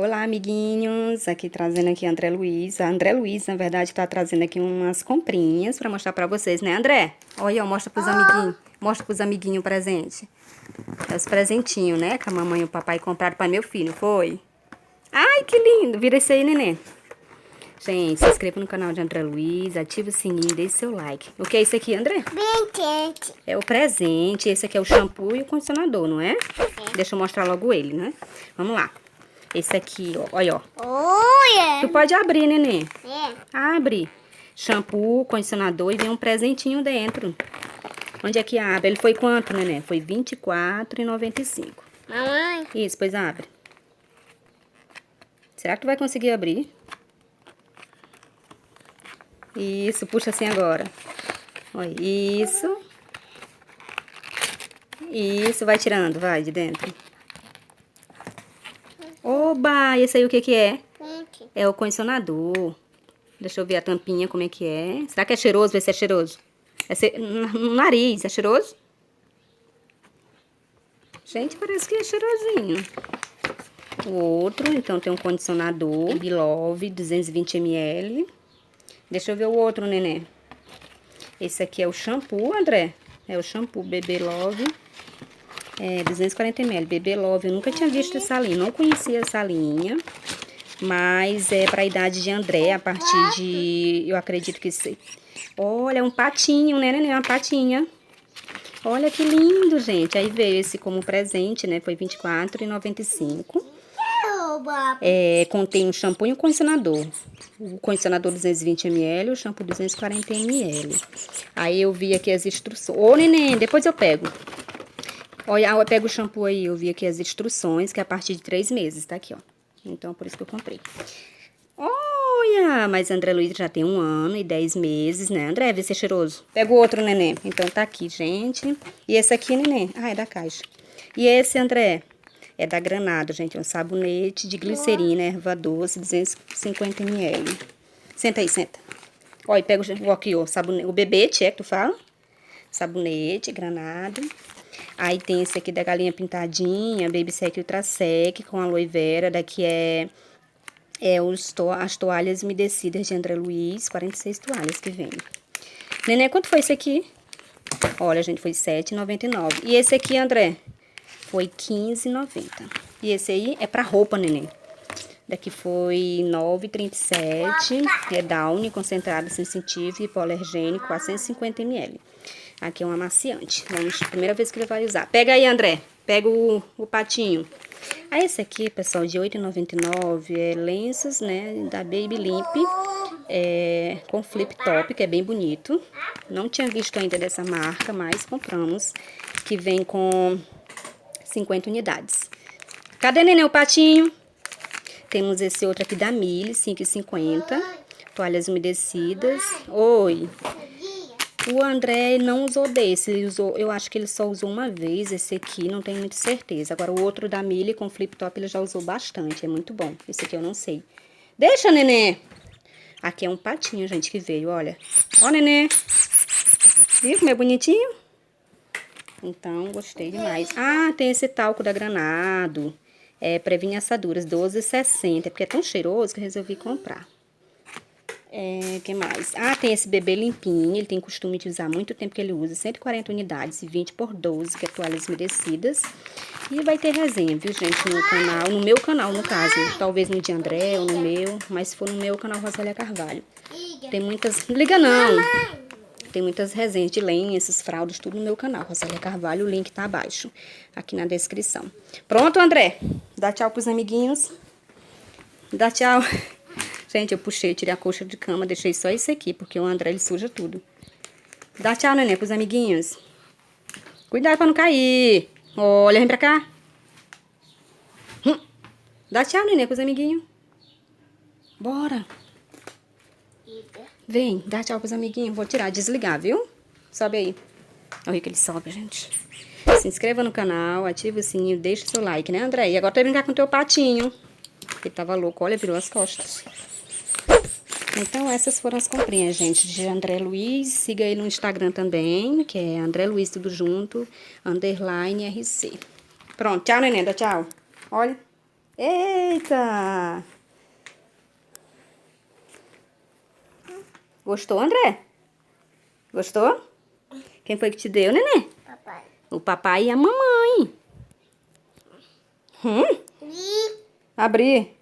Olá, amiguinhos. Aqui trazendo aqui a André Luiz. A André Luiz, na verdade, tá trazendo aqui umas comprinhas pra mostrar pra vocês, né, André? Olha, ó, mostra pros amiguinhos. Mostra pros amiguinhos o presente. É os presentinhos, né, que a mamãe e o papai compraram pra meu filho, foi? Ai, que lindo. Vira isso aí, neném. Gente, se inscreva no canal de André Luiz, ative o sininho e deixe seu like. O que é isso aqui, André? Brinquedo. É o presente. Esse aqui é o shampoo e o condicionador, não é? Deixa eu mostrar logo ele, né? Vamos lá. Esse aqui, ó. Olha, ó. Olha. Tu pode abrir, neném. É. Abre. Shampoo, condicionador e vem um presentinho dentro. Onde é que abre? Ele foi quanto, neném? Foi R$24,95. Mamãe. Isso, pois abre. Será que tu vai conseguir abrir? Isso, puxa assim agora. Olha, isso. Isso, vai tirando, vai, de dentro. Oba! Esse aí o que que é? Brinquedo. É o condicionador. Deixa eu ver a tampinha, como é que é. Será que é cheiroso? Vê se é cheiroso. No nariz, é cheiroso? Gente, parece que é cheirosinho. O outro, então, tem um condicionador. Baby Love, 220 ml. Deixa eu ver o outro, neném. Esse aqui é o shampoo, André. É o shampoo Baby Love. 240 ml. Baby Love, eu nunca tinha visto essa linha. Não conhecia essa linha. Mas é pra idade de André, a partir de... Eu acredito que... Olha, um patinho, né, neném? Uma patinha. Olha que lindo, gente. Aí veio esse como presente, né? Foi R$24,95. Contém um shampoo e um condicionador. O condicionador 220 ml, o shampoo 240 ml. Aí eu vi aqui as instruções. Ô, neném, depois eu pego. Olha, eu pego o shampoo aí. Eu vi aqui as instruções, que é a partir de 3 meses. Tá aqui, ó. Então, por isso que eu comprei. Olha, mas André Luiz já tem 1 ano e 10 meses, né? André, vê se é cheiroso. Pega o outro, neném. Então, tá aqui, gente. E esse aqui, neném? Ah, é da caixa. E esse, André? É da Granado, gente. É um sabonete de glicerina, erva doce, 250 ml. Senta aí, senta. Olha, pega aqui, ó, sabonete. O bebete, é que tu fala? Sabonete, Granado. Aí tem esse aqui da galinha pintadinha, Baby Sec Ultra Sec, com aloe vera. Daqui as toalhas umedecidas de André Luiz, 46 toalhas que vem. Neném, quanto foi esse aqui? Olha, gente, foi R$7,99. E esse aqui, André? Foi R$15,90. E esse aí é pra roupa, neném. Daqui foi R$9,37. É Downy, concentrado sensitivo e hipoalergênico, 450 ml. Aqui é um amaciante. Vamos, primeira vez que ele vai usar. Pega aí, André. Pega o patinho. Aí esse aqui, pessoal, de R$8,99 é lenços, né, da Baby Limp, com flip top, que é bem bonito. Não tinha visto ainda dessa marca, mas compramos, que vem com 50 unidades. Cadê, neném, o patinho? Temos esse outro aqui da Mille, 5,50, toalhas umedecidas. Oi. O André não usou desse, ele usou, eu acho que ele só usou uma vez esse aqui, não tenho muita certeza. Agora o outro da Mille com flip top ele já usou bastante, é muito bom. Esse aqui eu não sei. Deixa, nenê! Aqui é um patinho, gente, que veio, olha. Ó, nenê! Viu como é bonitinho? Então, gostei demais. Ah, tem esse talco da Granado. Previne assaduras, R$12,60, porque é tão cheiroso que eu resolvi comprar. Que mais? Ah, tem esse bebê limpinho, ele tem costume de usar há muito tempo que ele usa, 140 unidades e 20 por 12, que é toalhas umedecidas. E vai ter resenha, viu, gente, no canal, no meu canal, no caso, talvez no de André ou no meu, mas se for no meu canal, Rosália Carvalho. Tem muitas, não liga não, tem muitas resenhas de lenços, fraldas, tudo no meu canal, Rosália Carvalho, o link tá abaixo, aqui na descrição. Pronto, André? Dá tchau pros amiguinhos. Dá tchau. Gente, eu puxei, tirei a coxa de cama, deixei só esse aqui, porque o André, ele suja tudo. Dá tchau, neném, pros amiguinhos. Cuidado pra não cair. Olha, vem pra cá. Dá tchau, neném, pros amiguinhos. Bora. Vem, dá tchau pros amiguinhos. Vou tirar, desligar, viu? Sobe aí. Olha que ele sobe, gente. Se inscreva no canal, ativa o sininho, deixa o seu like, né, André? E agora tu vai brincar com o teu patinho. Ele tava louco, olha, virou as costas. Então, essas foram as comprinhas, gente, de André Luiz. Siga ele no Instagram também, que é André Luiz, tudo junto, _RC. Pronto, tchau, neném, dá tchau. Olha. Eita! Gostou, André? Gostou? Quem foi que te deu, neném? Papai. O papai e a mamãe. E... Abrir.